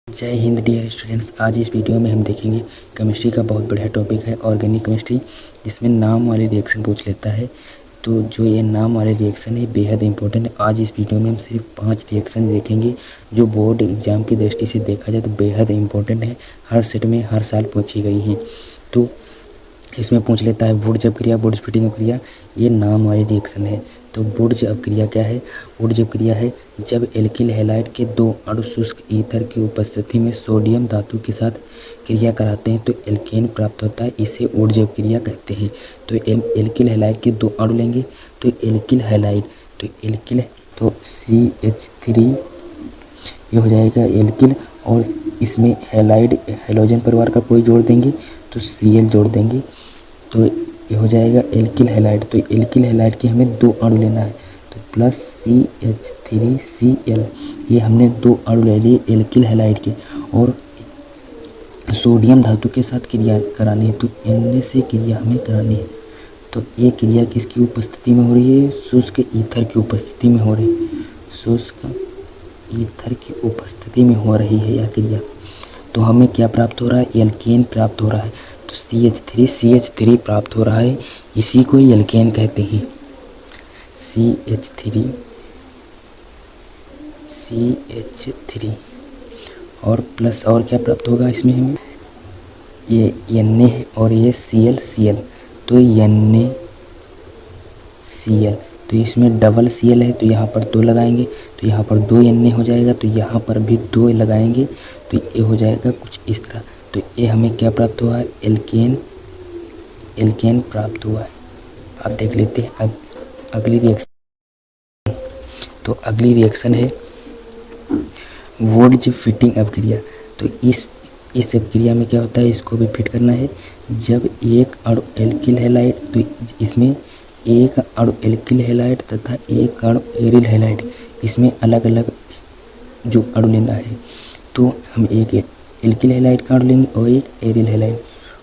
जय Hind dear students. आज इस वीडियो में हम देखेंगे केमिस्ट्री का बहुत बढ़िया टॉपिक है ऑर्गेनिक केमिस्ट्री, जिसमें नाम वाले रिएक्शन पूछ लेता है। तो जो ये नाम वाले रिएक्शन है बेहद इंपॉर्टेंट है। आज इस वीडियो में हम सिर्फ 5 रिएक्शन देखेंगे जो बोर्ड एग्जाम की दृष्टि से देखा जाए तो बेहद इंपॉर्टेंट है, हर सेट में हर साल पूछी गई हैं। तो इसमें पूछ लेता है वुड्ज अपक्रिया, वुड्ज फिटिंग अपक्रिया, ये नाम वाली रिएक्शन है। तो वुड्ज अपक्रिया क्या है? वुड्ज अपक्रिया है जब एल्किल हैलाइड के 2 अणु शुष्क ईथर की उपस्थिति में सोडियम धातु के साथ क्रिया कराते हैं तो एल्केन प्राप्त होता है, इसे वुड्ज अपक्रिया कहते हैं। तो एल्किल हैलाइड के 2 अणु लेंगे तो एल्किल हैलाइड, तो CH3 ये हो जाएगा एल्किल, और इसमें हैलाइड हैलोजन परिवार का कोई जोड़ देंगे तो Cl जोड़ देंगे तो ये हो जाएगा एल्किल हैलाइड। तो एल्किल हैलाइड के हमें 2 अणु लेना है तो प्लस CH3Cl, ये हमने 2 अणु ले लिए एल्किल हैलाइड के, और सोडियम धातु के साथ क्रिया करानी है तो Na से क्रिया हमें करानी है। तो ये क्रिया किसकी उपस्थिति में हो रही है? शुष्क ईथर की उपस्थिति में हो रही है, शुष्क ईथर की उपस्थिति में हो रही है यह क्रिया। तो हमें क्या प्राप्त हो रहा है? एल्केन प्राप्त हो रहा है। तो CH3 प्राप्त हो रहा है, इसी को एल्केन कहते हैं। CH3 और प्लस और क्या प्राप्त होगा इसमें हमें? ये Na है और ये Cl, तो NaCl, तो इसमें डबल Cl है तो यहाँ पर 2 लगाएंगे तो यहाँ पर 2 Na हो जाएगा, तो यहाँ पर भी 2 लगाएंगे तो ये हो जाएगा कुछ इस तरह। तो ये हमें क्या प्राप्त हुआ है? एल्केन प्राप्त हुआ है। अब देख लेते हैं अगली रिएक्शन। तो अगली रिएक्शन है वुड्ज फिटिंग अपक्रिया। तो इस अपक्रिया में क्या होता है, इसको भी फिट करना है। जब एक अणु एल्किल हैलाइड, तो इसमें एक अणु एल्किल हैलाइड तथा एक अणु एरिल हैलाइड, इसमें अलग अलग जो अणु लेना है तो हम एक एल्किल हैलाइड का अणु लेंगे और एक एरिल हैलाइड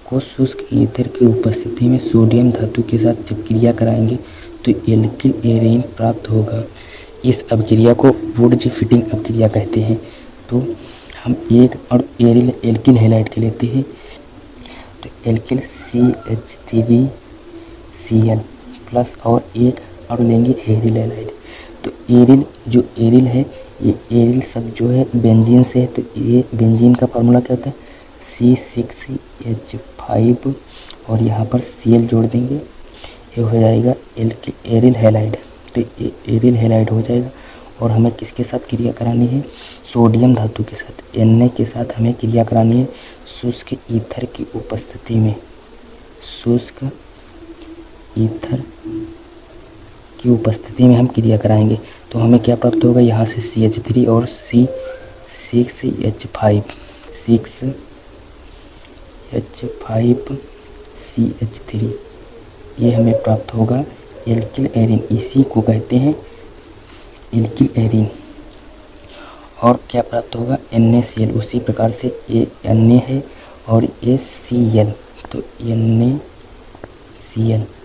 को शुष्क ईथर की उपस्थिति में सोडियम धातु के साथ जब क्रिया कराएंगे तो एल्किल एरीन प्राप्त होगा। इस अपक्रिया को वुड्ज फिटिंग अपक्रिया कहते हैं। तो हम एक अणु एल्किल हैलाइड के लेते हैं तो एल्किल CH3Cl प्लस और एक अणु लेंगे एरिल हैलाइड। तो एरिल है, ये एरिल शब्द जो है बेंजीन से है, तो ये बेंजीन का फार्मूला क्या होता है? C6H5 और यहाँ पर Cl जोड़ देंगे, ये हो जाएगा एरिल हैलाइड। तो ये एरिल हैलाइड हो जाएगा, और हमें किसके साथ क्रिया करानी है? सोडियम धातु के साथ, Na के साथ हमें क्रिया करानी है शुष्क ईथर की उपस्थिति में। शुष्क ईथर की उपस्थिति में हम क्रिया कराएंगे तो हमें क्या प्राप्त होगा? यहाँ से CH3 और C6H5CH3, ये हमें प्राप्त होगा एल्किल एरीन, इसी को कहते हैं एल्किल एरीन। और क्या प्राप्त होगा? NaCl, उसी प्रकार से ये Na है और ये Cl, तो NaCl,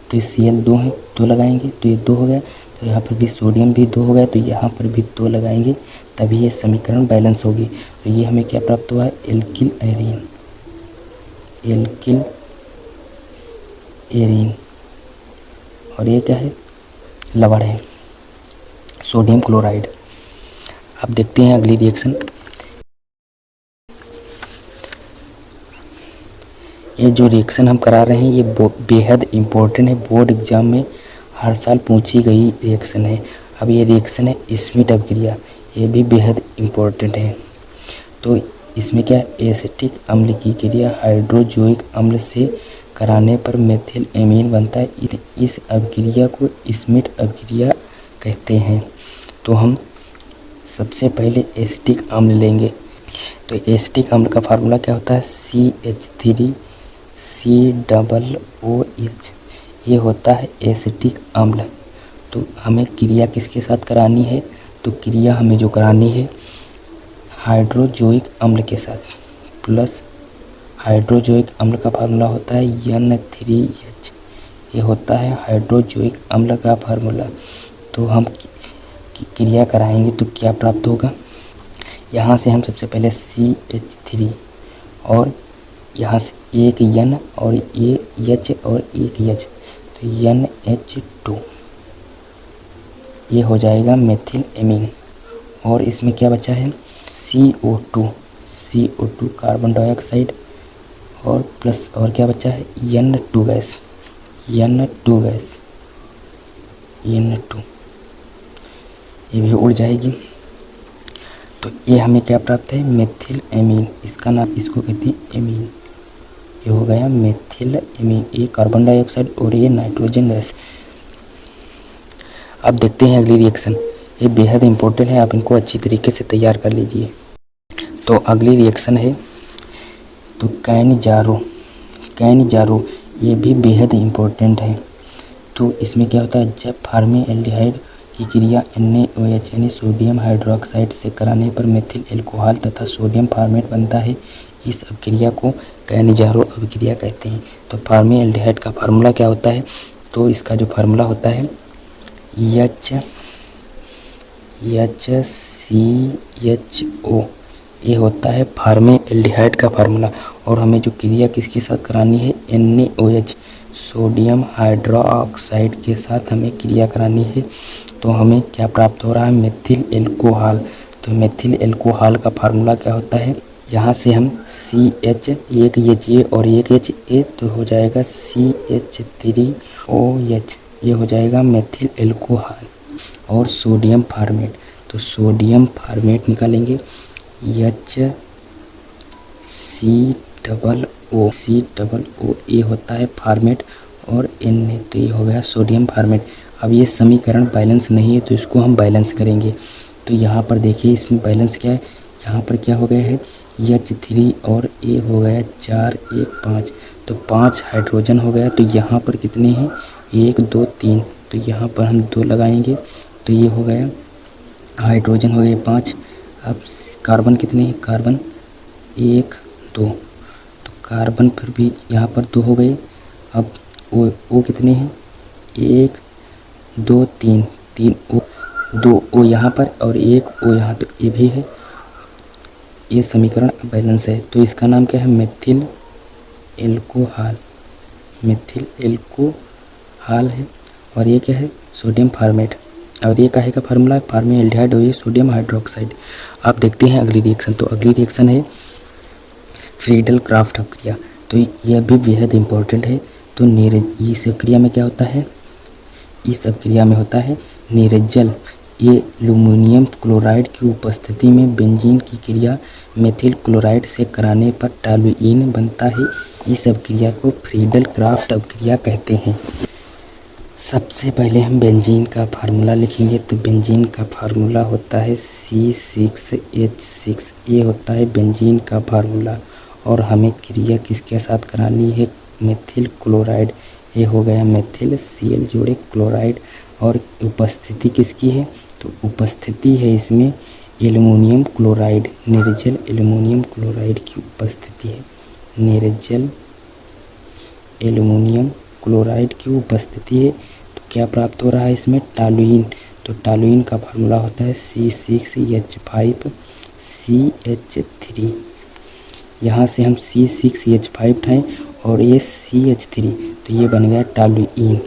तो ये Cl 2 है, 2 लगाएंगे तो ये 2 हो गया, तो यहाँ पर भी सोडियम भी 2 हो गया, तो यहाँ पर भी 2 लगाएंगे तभी ये समीकरण बैलेंस होगी। तो ये हमें क्या प्राप्त हुआ है? एल्किल एरीन, और ये क्या है? लवण है, सोडियम क्लोराइड। अब देखते हैं अगली रिएक्शन। ये जो रिएक्शन हम करा रहे हैं ये बेहद इम्पोर्टेंट है, बोर्ड एग्जाम में हर साल पूछी गई रिएक्शन है। अब ये रिएक्शन है स्मिट अपक्रिया, ये भी बेहद इम्पोर्टेंट है। तो इसमें क्या है? एसिटिक अम्ल की क्रिया हाइड्रोजोइक अम्ल से कराने पर मेथिल एमीन बनता है, इस अपक्रिया को स्मिट अपक्रिया कहते हैं। तो हम सबसे पहले एसिटिक अम्ल लेंगे तो एसिटिक अम्ल का फार्मूला क्या होता है? CH3COOH, ये होता है एसिटिक अम्ल। तो हमें क्रिया किसके साथ करानी है? तो क्रिया हमें जो करानी है हाइड्रोजोइक अम्ल के साथ, प्लस हाइड्रोजोइक अम्ल का फार्मूला होता है N3H, ये होता है हाइड्रोजोइक अम्ल का फार्मूला। तो हम क्रिया कराएंगे तो क्या प्राप्त होगा? यहाँ से हम सबसे पहले CH3 और यहाँ से एक N और ये H और एक H, तो NH2 ये हो जाएगा मेथिल एमीन। और इसमें क्या बचा है CO2 कार्बन डाइऑक्साइड और प्लस और क्या बचा है N2 गैस, N2 ये भी उड़ जाएगी। तो ये हमें क्या प्राप्त है मेथिल एमीन, इसका नाम इसको कहते हैं एमीन। ये हो गया मेथिल एमीन, ये कार्बन डाइऑक्साइड और ये नाइट्रोजन गैस। अब देखते हैं अगली रिएक्शन, ये बेहद इम्पोर्टेंट है, आप इनको अच्छी तरीके से तैयार कर लीजिए। तो अगली रिएक्शन है तो कैनजारो, ये भी बेहद इम्पोर्टेंट है। तो इसमें क्या होता है, जब फॉर्मेल्डिहाइड की क्रिया NaOH यानी सोडियम हाइड्रोक्साइड से कराने पर मेथिल एल्कोहल तथा सोडियम फॉर्मेट बनता है। इस अभिक्रिया को कैनजारो अभिक्रिया कहते हैं। तो फॉर्मेल्डिहाइड का फार्मूला क्या होता है, तो इसका जो फार्मूला होता है HCHO, ये होता है फॉर्मेल्डिहाइड का फार्मूला। और हमें जो क्रिया किसके साथ करानी है NaOH सोडियम हाइड्रोक्साइड के साथ हमें क्रिया करानी है। तो हमें क्या प्राप्त हो रहा है मेथिल एल्कोहल। तो मेथिल एल्कोहल का फार्मूला क्या होता है, यहाँ से हम CH एक HA और एक HA, तो हो जाएगा CH3OH, ये हो जाएगा मेथिल एल्कोहल। और सोडियम फॉर्मेट, तो सोडियम फॉर्मेट निकालेंगे HCOO, ये होता है फॉर्मेट और Na, तो ये हो गया सोडियम फॉर्मेट। अब ये समीकरण बैलेंस नहीं है तो इसको हम बैलेंस करेंगे। तो यहाँ पर देखिए इसमें बैलेंस क्या है, यहाँ पर क्या हो गया है H3 और ये हो गया 4 1 5, तो 5 हाइड्रोजन हो गया। तो यहाँ पर कितने हैं 1 2 3, तो यहाँ पर हम 2 लगाएंगे, तो ये हो गया हाइड्रोजन हो गए 5। अब कार्बन कितने हैं, कार्बन 1 2, तो कार्बन पर भी यहाँ पर 2 हो गए। अब O कितने हैं 1 2 3, 3 O, 2 O यहाँ पर और 1 O यहाँ, तो ये भी है। ये समीकरण बैलेंस है। तो इसका नाम क्या है मेथिल एल्कोहल है। और ये क्या है सोडियम फॉर्मेट। और ये काहे का फार्मूला है फॉर्मेल्डिहाइड और ये सोडियम हाइड्रोक्साइड। आप देखते हैं अगली रिएक्शन। तो अगली रिएक्शन है फ्रीडल क्राफ्ट अभिक्रिया। तो यह भी बेहद इम्पोर्टेंट है। तो इस अभिक्रिया में क्या होता है, इस अभिक्रिया में होता है निर्जल एल्युमिनियम क्लोराइड की उपस्थिति में बेंजीन की क्रिया मेथिल क्लोराइड से कराने पर टॉलुइन बनता है। इस अभिक्रिया को फ्रीडल क्राफ्ट अभिक्रिया कहते हैं। सबसे पहले हम बेंजीन का फार्मूला लिखेंगे। तो बेंजीन का फार्मूला होता है C6H6, ये होता है बेंजीन का फार्मूला। और हमें क्रिया किसके साथ करानी है मेथिल क्लोराइड, ये हो गया मेथिल Cl जोड़े क्लोराइड। और उपस्थिति किसकी है, तो उपस्थिति है इसमें एल्युमिनियम क्लोराइड, निर्जल एल्युमिनियम क्लोराइड की उपस्थिति है, निर्जल एल्युमिनियम क्लोराइड की उपस्थिति है। तो क्या प्राप्त हो रहा है इसमें टॉलुइन। तो टॉलुइन का फार्मूला होता है C6H5CH3। यहाँ से हम C6H5 उठाएं और ये CH3, तो ये बन गया टॉलुइन।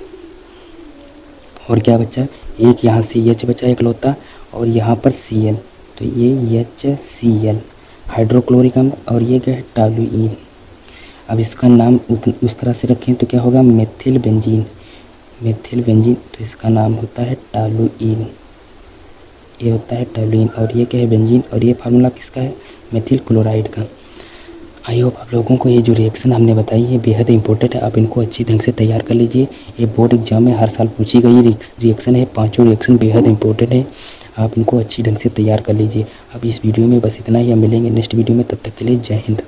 और क्या बचा, एक यहाँ से H बचा इकलौता और यहाँ पर Cl, तो ये HCl हाइड्रोक्लोरिक अम्ल। और ये क्या है टॉलुइन। अब इसका नाम उस तरह से रखें तो क्या होगा मेथिल बेंजीन, तो इसका नाम होता है टॉलुइन, ये होता है टॉलुइन। और ये क्या है बेंजीन, और ये फार्मूला किसका है मेथिल क्लोराइड का। आई होप आप लोगों को ये जो रिएक्शन हमने बताई है बेहद इंपॉर्टेंट है, आप इनको अच्छी ढंग से तैयार कर लीजिए। ये बोर्ड एग्जाम में हर साल पूछी गई रिएक्शन है, पांचों रिएक्शन बेहद इंपॉर्टेंट है, आप इनको अच्छी ढंग से तैयार कर लीजिए। अब इस वीडियो में बस इतना ही, हम मिलेंगे नेक्स्ट वीडियो में, तब तक के लिए जय हिंद।